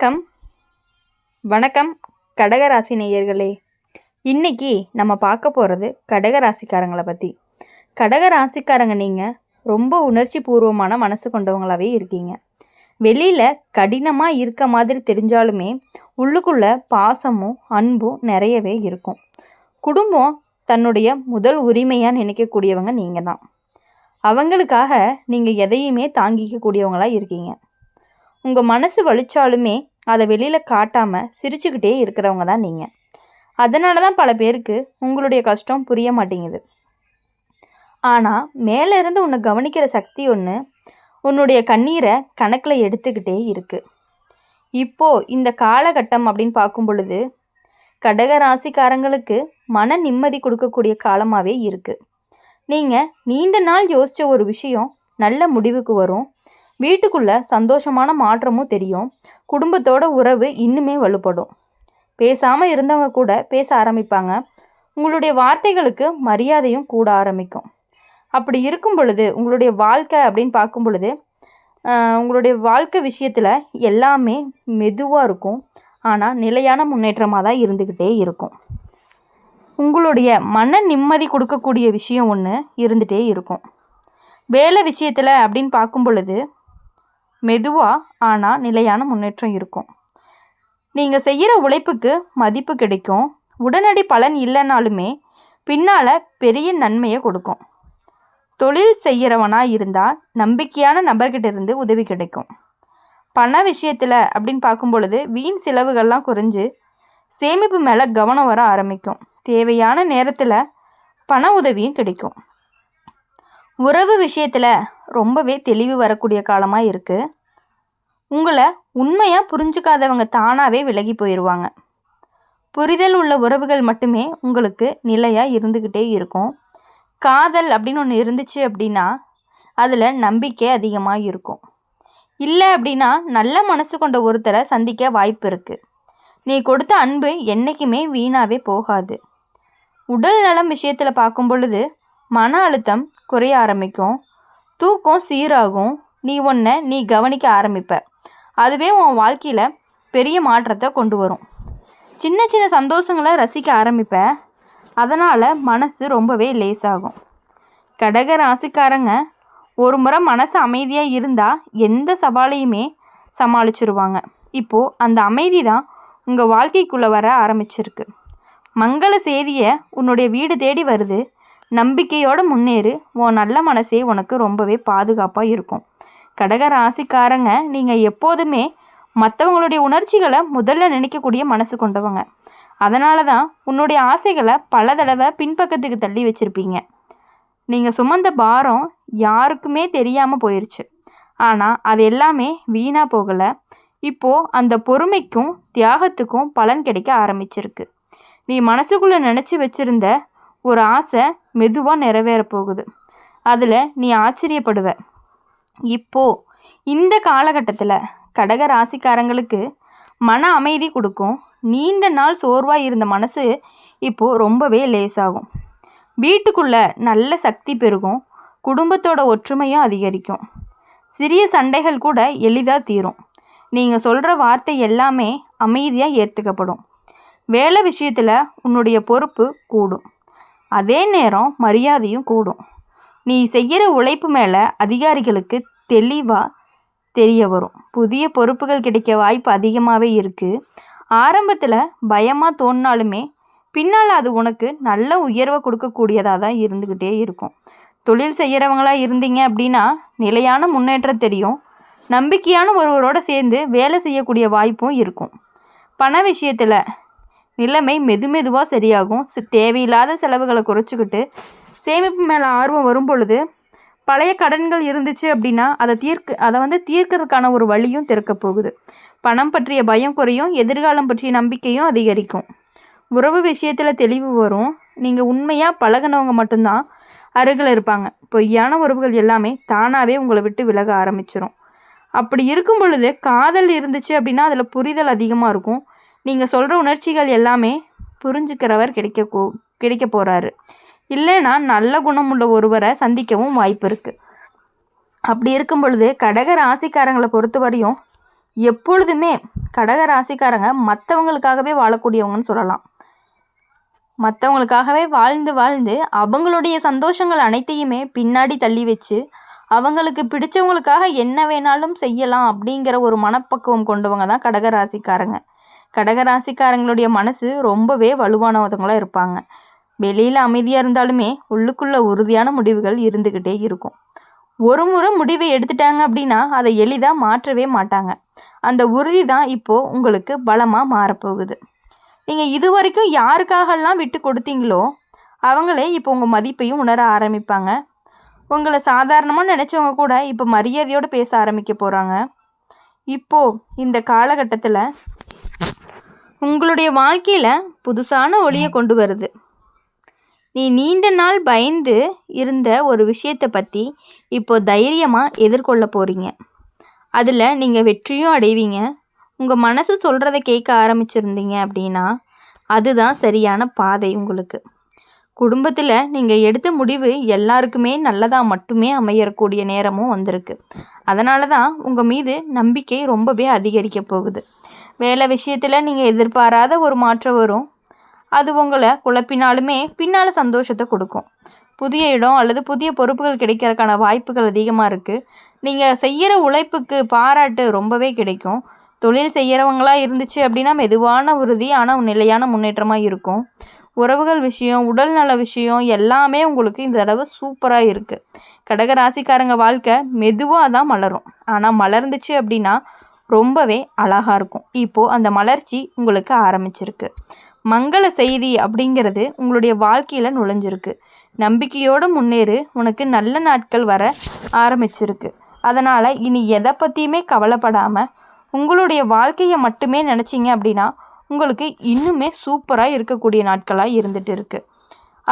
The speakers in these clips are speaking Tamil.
வணக்கம் வணக்கம் கடகராசி நேயர்களே. இன்னைக்கு நம்ம பார்க்க போகிறது கடகராசிக்காரங்களை பற்றி. கடகராசிக்காரங்க நீங்கள் ரொம்ப உணர்ச்சி பூர்வமான மனசு கொண்டவங்களாகவே இருக்கீங்க. வெளியில் கடினமாக இருக்க மாதிரி தெரிஞ்சாலுமே உள்ளுக்குள்ளே பாசமும் அன்பும் நிறையவே இருக்கும். குடும்பம் தன்னுடைய முதல் உரிமையாக நினைக்கக்கூடியவங்க நீங்கள் தான். அவங்களுக்காக நீங்கள் எதையுமே தாங்கிக்கக்கூடியவங்களாக இருக்கீங்க. உங்கள் மனசு வலிச்சாலுமே அதை வெளியில் காட்டாமல் சிரிச்சுக்கிட்டே இருக்கிறவங்க தான் நீங்கள். அதனால தான் பல பேருக்கு உங்களுடைய கஷ்டம் புரிய மாட்டேங்குது. ஆனால் மேலே இருந்து உன்னை கவனிக்கிற சக்தி ஒன்று உன்னுடைய கண்ணீரை கணக்கில் எடுத்துக்கிட்டே இருக்குது. இப்போது இந்த காலகட்டம் அப்படின்னு பார்க்கும் பொழுது கடக ராசிக்காரங்களுக்கு மன நிம்மதி கொடுக்கக்கூடிய காலமாகவே இருக்குது. நீங்கள் நீண்ட நாள் யோசித்த ஒரு விஷயம் நல்ல முடிவுக்கு வரும். வீட்டுக்குள்ளே சந்தோஷமான மாற்றமும் தெரியும். குடும்பத்தோட உறவு இன்னுமே வலுப்படும். பேசாமல் இருந்தவங்க கூட பேச ஆரம்பிப்பாங்க. உங்களுடைய வார்த்தைகளுக்கு மரியாதையும் கூட ஆரம்பிக்கும். அப்படி இருக்கும் பொழுது உங்களுடைய வாழ்க்கை அப்படின்னு பார்க்கும் பொழுது உங்களுடைய வாழ்க்கை விஷயத்தில் எல்லாமே மெதுவாக இருக்கும். ஆனால் நிலையான முன்னேற்றமாக தான் இருந்துக்கிட்டே இருக்கும். உங்களுடைய மன நிம்மதி கொடுக்கக்கூடிய விஷயம் ஒன்று இருந்துகிட்டே இருக்கும். வேலை விஷயத்தில் அப்படின்னு பார்க்கும் பொழுது மெதுவாக ஆனால் நிலையான முன்னேற்றம் இருக்கும். நீங்கள் செய்கிற உழைப்புக்கு மதிப்பு கிடைக்கும். உடனடி பலன் இல்லைனாலுமே பின்னால் பெரிய நன்மையை கொடுக்கும். தொழில் செய்கிறவனாக இருந்தால் நம்பிக்கையான நபர்கிட்ட இருந்து உதவி கிடைக்கும். பண விஷயத்தில் அப்படின்னு பார்க்கும் பொழுது வீண் செலவுகள்லாம் குறைஞ்சு சேமிப்பு மேலே கவனம் வர ஆரம்பிக்கும். தேவையான நேரத்தில் பண உதவியும் கிடைக்கும். உறவு விஷயத்தில் ரொம்பவே தெளிவு வரக்கூடிய காலமாக இருக்குது. உங்களை உண்மையாக புரிஞ்சுக்காதவங்க தானாகவே விலகி போயிடுவாங்க. புரிதல் உள்ள உறவுகள் மட்டுமே உங்களுக்கு நிலையாக இருந்துக்கிட்டே இருக்கும். காதல் அப்படின்னு ஒன்று இருந்துச்சு அப்படின்னா அதில் நம்பிக்கை அதிகமாக இருக்கும். இல்லை அப்படின்னா நல்ல மனசு கொண்ட ஒருத்தரை சந்திக்க வாய்ப்பு இருக்குது. நீ கொடுத்த அன்பு என்றைக்குமே வீணாகவே போகாது. உடல் நலம் விஷயத்தில் பார்க்கும் பொழுது மன அழுத்தம் குறைய ஆரம்பிக்கும். தூக்கம் சீராகும். நீ கவனிக்க ஆரம்பிப்ப. அதுவே உன் வாழ்க்கையில் பெரிய மாற்றத்தை கொண்டு வரும். சின்ன சின்ன சந்தோஷங்களை ரசிக்க ஆரம்பிப்ப. அதனால் மனசு ரொம்பவே லேசாகும். கடக ராசிக்காரங்க ஒரு முறை மனசு அமைதியாக இருந்தால் எந்த சவாலையுமே சமாளிச்சிருவாங்க. இப்போது அந்த அமைதி தான் உங்கள் வாழ்க்கைக்குள்ளே வர ஆரம்பிச்சிருக்கு. மங்கள செய்தியை உன்னுடைய வீடு தேடி வருது. நம்பிக்கையோடு முன்னேறு. உன் நல்ல மனசே உனக்கு ரொம்பவே பாதுகாப்பாக இருக்கும். கடக ராசிக்காரங்க நீங்கள் எப்போதுமே மற்றவங்களுடைய உணர்ச்சிகளை முதல்ல நினைக்கக்கூடிய மனசு கொண்டவங்க. அதனால தான் உன்னுடைய ஆசைகளை பல தடவை பின்பக்கத்துக்கு தள்ளி வச்சுருப்பீங்க. நீங்கள் சுமந்த பாரம் யாருக்குமே தெரியாமல் போயிடுச்சு. ஆனால் அது எல்லாமே வீணாக போகலை. இப்போது அந்த பொறுமைக்கும் தியாகத்துக்கும் பலன் கிடைக்க ஆரம்பிச்சிருக்கு. நீ மனசுக்குள்ளே நினச்சி வச்சுருந்த ஒரு ஆசை மெதுவாக நிறைவேற போகுது. அதில் நீ ஆச்சரியப்படுவ. இப்போது இந்த காலகட்டத்தில் கடக ராசிக்காரங்களுக்கு மன அமைதி கொடுக்கும். நீண்ட நாள் சோர்வாக இருந்த மனசு இப்போது ரொம்பவே லேசாகும். வீட்டுக்குள்ளே நல்ல சக்தி பெருகும். குடும்பத்தோட ஒற்றுமையும் அதிகரிக்கும். சிறிய சண்டைகள் கூட எளிதாக தீரும். நீங்கள் சொல்கிற வார்த்தை எல்லாமே அமைதியாக ஏற்றுக்கப்படும். வேலை விஷயத்தில் உன்னுடைய பொறுப்பு கூடும். அதே நேரம் மரியாதையும் கூடும். நீ செய்கிற உழைப்பு மேலே அதிகாரிகளுக்கு தெளிவாக தெரிய வரும். புதிய பொறுப்புகள் கிடைக்க வாய்ப்பு அதிகமாகவே இருக்குது. ஆரம்பத்தில் பயமாக தோணினாலுமே பின்னால் அது உனக்கு நல்ல உயர்வை கொடுக்கக்கூடியதாக தான் இருந்துக்கிட்டே இருக்கும். தொழில் செய்கிறவங்களாக இருந்தீங்க அப்படின்னா நிலையான முன்னேற்றம் தெரியும். நம்பிக்கையான ஒருவரோடு சேர்ந்து வேலை செய்யக்கூடிய வாய்ப்பும் இருக்கும். பண விஷயத்தில் நிலைமை மெதுவாக சரியாகும். தேவையில்லாத செலவுகளை குறைச்சிக்கிட்டு சேமிப்பு மேலே ஆர்வம் வரும் பொழுது பழைய கடன்கள் இருந்துச்சு அப்படின்னா அதை தீர்க்கிறதுக்கான ஒரு வழியும் திறக்க போகுது. பணம் பற்றிய பயம் குறையும். எதிர்காலம் பற்றிய நம்பிக்கையும் அதிகரிக்கும். உறவு விஷயத்தில் தெளிவு வரும். நீங்கள் உண்மையாக பழகினவங்க மட்டும்தான் அருகில் இருப்பாங்க. பொய்யான உறவுகள் எல்லாமே தானாகவே உங்களை விட்டு விலக ஆரம்பிச்சிடும். அப்படி இருக்கும் பொழுது காதல் இருந்துச்சு அப்படின்னா அதில் புரிதல் அதிகமாக இருக்கும். நீங்கள் சொல்கிற உணர்ச்சிகள் எல்லாமே புரிஞ்சுக்கிறவர் கிடைக்க போகிறாரு. இல்லைன்னா நல்ல குணமுள்ள ஒருவரை சந்திக்கவும் வாய்ப்பு இருக்குது. அப்படி இருக்கும் பொழுது கடக ராசிக்காரங்களை பொறுத்த வரையும் எப்பொழுதுமே கடக ராசிக்காரங்க மற்றவங்களுக்காகவே வாழக்கூடியவங்கன்னு சொல்லலாம். மற்றவங்களுக்காகவே வாழ்ந்து வாழ்ந்து அவங்களுடைய சந்தோஷங்கள் அனைத்தையுமே பின்னாடி தள்ளி வச்சு அவங்களுக்கு பிடிச்சவங்களுக்காக என்ன வேணாலும் செய்யலாம் அப்படிங்கிற ஒரு மனப்பக்குவம் கொண்டவங்க தான் கடகராசிக்காரங்க. கடகராசிக்காரங்களுடைய மனசு ரொம்பவே வலுவானவங்களாக இருப்பாங்க. வெளியில் அமைதியாக இருந்தாலுமே உள்ளுக்குள்ள உறுதியான முடிவுகள் இருந்துக்கிட்டே இருக்கும். ஒரு முறை முடிவை எடுத்துட்டாங்க அப்படின்னா அதை எளிதாக மாற்றவே மாட்டாங்க. அந்த உறுதி தான் இப்போது உங்களுக்கு பலமாக மாறப்போகுது. நீங்கள் இது வரைக்கும் யாருக்காகலாம் விட்டு கொடுத்தீங்களோ அவங்களே இப்போ உங்கள் மதிப்பையும் உணர ஆரம்பிப்பாங்க. உங்களை சாதாரணமாக நினச்சவங்க கூட இப்போ மரியாதையோடு பேச ஆரம்பிக்க போகிறாங்க. இப்போது இந்த காலகட்டத்தில் உங்களுடைய வாழ்க்கையில் புதுசான ஒளியை கொண்டு வருது. நீ நீண்ட நாள் பயந்து இருந்த ஒரு விஷயத்தை பற்றி இப்போ தைரியமாக எதிர்கொள்ள போகிறீங்க. அதில் நீங்கள் வெற்றியும் அடைவீங்க. உங்கள் மனசு சொல்கிறத கேட்க ஆரம்பிச்சிருந்தீங்க அப்படின்னா அதுதான் சரியான பாதை உங்களுக்கு. குடும்பத்தில் நீங்கள் எடுத்த முடிவு எல்லாருக்குமே நல்லதாக மட்டுமே அமையக்கூடிய நேரமும் வந்திருக்கு. அதனால தான் உங்கள் மீது நம்பிக்கை ரொம்பவே அதிகரிக்க போகுது. வேலை விஷயத்தில் நீங்கள் எதிர்பாராத ஒரு மாற்றம் வரும். அது உங்களை குழப்பினாலுமே பின்னால் சந்தோஷத்தை கொடுக்கும். புதிய இடம் அல்லது புதிய பொறுப்புகள் கிடைக்கிறதுக்கான வாய்ப்புகள் அதிகமாக இருக்குது. நீங்கள் செய்கிற உழைப்புக்கு பாராட்டு ரொம்பவே கிடைக்கும். தொழில் செய்கிறவங்களாக இருந்துச்சு அப்படின்னா மெதுவான உறுதி ஆனால் நிலையான முன்னேற்றமாக இருக்கும். உறவுகள் விஷயம், உடல் நல விஷயம் எல்லாமே உங்களுக்கு இந்த தடவை சூப்பராக இருக்குது. கடகராசிக்காரங்க வாழ்க்கை மெதுவாக தான் மலரும். ஆனால் மலர்ந்துச்சு அப்படின்னா ரொம்பவே அழகாக இருக்கும். இப்போது அந்த மலர்ச்சி உங்களுக்கு ஆரம்பிச்சிருக்கு. மங்கள செய்தி அப்படிங்கிறது உங்களுடைய வாழ்க்கையில் நுழைஞ்சிருக்கு. நம்பிக்கையோடு முன்னேறு. உனக்கு நல்ல நாட்கள் வர ஆரம்பிச்சிருக்கு. அதனால் இனி எதை பற்றியுமே கவலைப்படாமல் உங்களுடைய வாழ்க்கையை மட்டுமே நினச்சிங்க அப்படின்னா உங்களுக்கு இன்னுமே சூப்பராக இருக்கக்கூடிய நாட்களாக இருந்துகிட்டு இருக்குது.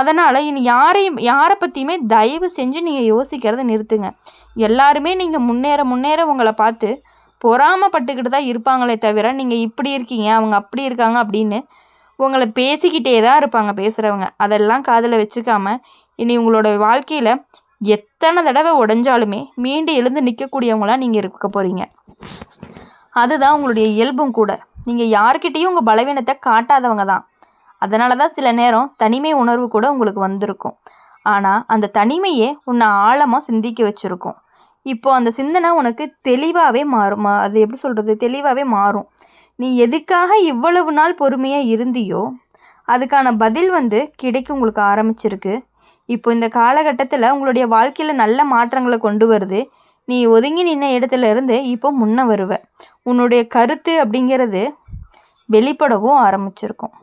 அதனால் இனி யாரை பற்றியுமே தயவு செஞ்சு நீங்கள் யோசிக்கிறத நிறுத்துங்க. எல்லாருமே நீங்கள் முன்னேற உங்களை பார்த்து பொறாமப்பட்டுக்கிட்டு தான் இருப்பாங்களே தவிர நீங்கள் இப்படி இருக்கீங்க அவங்க அப்படி இருக்காங்க அப்படின்னு உங்களை பேசிக்கிட்டே தான் இருப்பாங்க பேசுகிறவங்க. அதெல்லாம் காதில் வச்சுக்காமல் இனி உங்களோட வாழ்க்கையில் எத்தனை தடவை உடைஞ்சாலுமே மீண்டு எழுந்து நிற்கக்கூடியவங்களாம் நீங்கள் இருக்க போகிறீங்க. அதுதான் உங்களுடைய இயல்பும் கூட. நீங்கள் யார்கிட்டையும் உங்கள் பலவீனத்தை காட்டாதவங்க தான். அதனால தான் சில நேரம் தனிமை உணர்வு கூட உங்களுக்கு வந்திருக்கும். ஆனால் அந்த தனிமையே உன்னை ஆழமாக சிந்திக்க வச்சுருக்கும். இப்போது அந்த சிந்தனை உனக்கு தெளிவாகவே மாறும். அது எப்படி சொல்கிறது, தெளிவாகவே மாறும். நீ எதுக்காக இவ்வளவு நாள் பொறுமையாக இருந்தியோ அதுக்கான பதில் கிடைக்க உங்களுக்கு ஆரம்பிச்சிருக்கு. இப்போ இந்த காலகட்டத்தில் உங்களுடைய வாழ்க்கையில் நல்ல மாற்றங்களை கொண்டு வருது. நீ ஒதுங்கி நின்ன இடத்துல இருந்து இப்போ முன்ன வருவ. உன்னுடைய கருத்து அப்படிங்கிறது வெளிப்படவும் ஆரம்பிச்சிருக்கும்.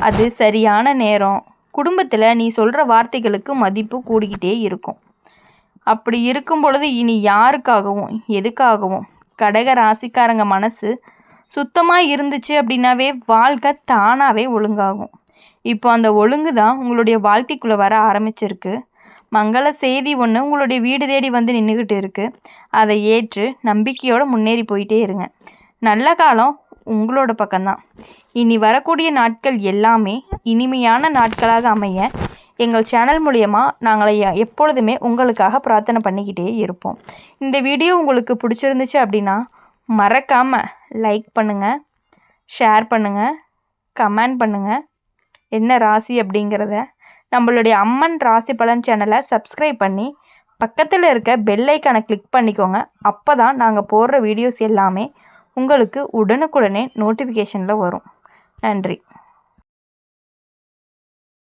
அது சரியான நேரம். குடும்பத்தில் நீ சொல்கிற வார்த்தைகளுக்கு மதிப்பு கூடிக்கிட்டே இருக்கும். அப்படி இருக்கும் பொழுது இனி யாருக்காகவும் எதுக்காகவும் கடக ராசிக்காரங்க மனசு சுத்தமாக இருந்துச்சு அப்படின்னாவே வாழ்க்கை தானாகவே ஒழுங்காகும். இப்போ அந்த ஒழுங்கு தான் உங்களுடைய வாழ்க்கைக்குள்ளே வர ஆரம்பிச்சிருக்கு. மங்கள செய்தி ஒன்று உங்களுடைய வீடு தேடி நின்றுக்கிட்டு இருக்குது. அதை ஏற்று நம்பிக்கையோடு முன்னேறி போயிட்டே இருங்க. நல்ல காலம் உங்களோட பக்கம்தான். இனி வரக்கூடிய நாட்கள் எல்லாமே இனிமையான நாட்களாக அமைய எங்கள் சேனல் மூலயமா நாங்கள் எப்பொழுதுமே உங்களுக்காக பிரார்த்தனை பண்ணிக்கிட்டே இருப்போம். இந்த வீடியோ உங்களுக்கு பிடிச்சிருந்துச்சு அப்படின்னா மறக்காமல் லைக் பண்ணுங்கள், ஷேர் பண்ணுங்கள், கமெண்ட் பண்ணுங்கள். என்ன ராசி அப்படிங்கிறத நம்மளுடைய அம்மன் ராசி பலன் சேனலை சப்ஸ்கிரைப் பண்ணி பக்கத்தில் இருக்க பெல் ஐக்கானை கிளிக் பண்ணிக்கோங்க. அப்போ தான் நாங்கள் போடுற வீடியோஸ் எல்லாமே உங்களுக்கு உடனுக்குடனே நோட்டிஃபிகேஷனில் வரும். நன்றி.